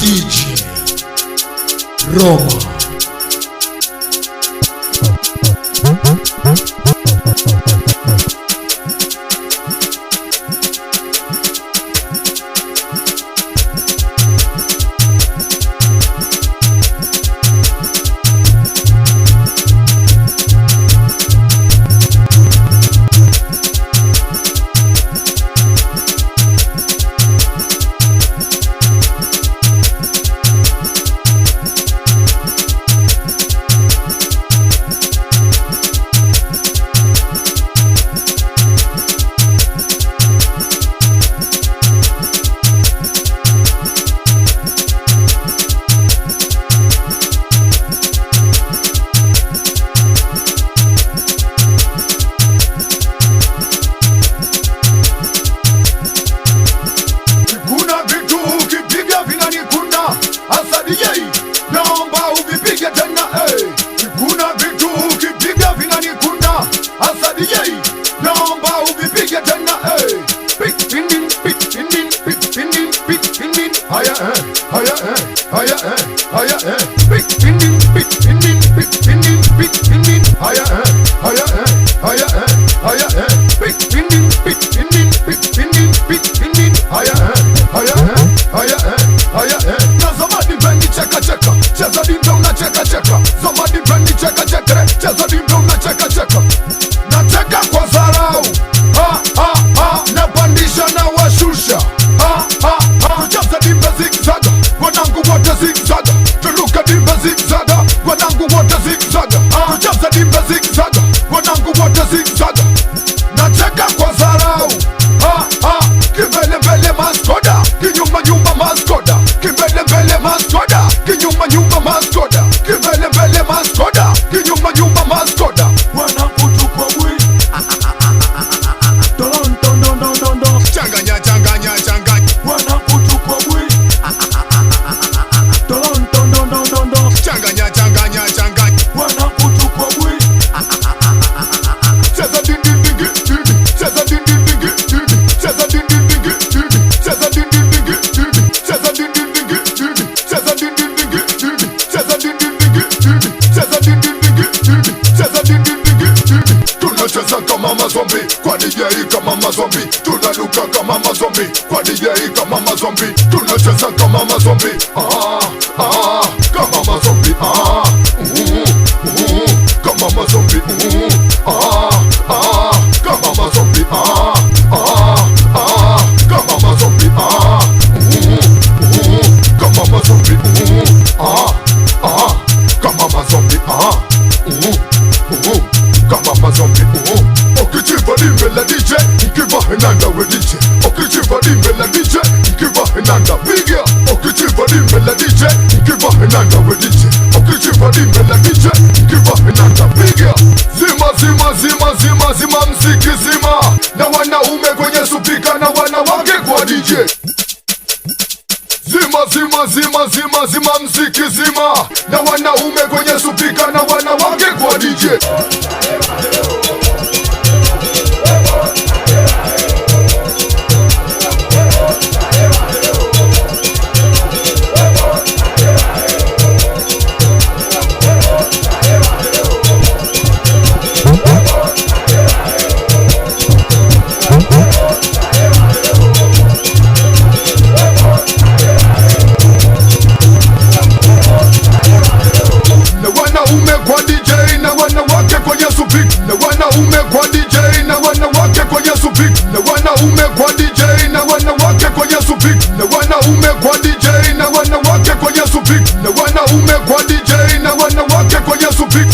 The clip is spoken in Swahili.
DJ Roma. Tunaluka kama mazombi kwa DJ kama mazombi, tunacheza kama mazombi, kama mazombi, kama mazombi, kama mazombi, kama mazombi, kama mazombi, kama mazombi, kama mazombi. Okichiva dimbe la DJ, nkiva henanda we DJ. Okichiva dimbe la DJ, nkiva henanda piga. Okichiva dimbe la DJ, nkiva henanda we DJ. Okichiva dimbe la DJ, nkiva henanda piga. Zima zima zima zima zima mziki zima, na wanaume kwenye supika na wanawake kwa DJ. Zima zima zima zima zima mziki zima, na wanaume kwenye supika na wanawake kwa DJ. Na wanaume kwa DJ na wanawake kwenye supik.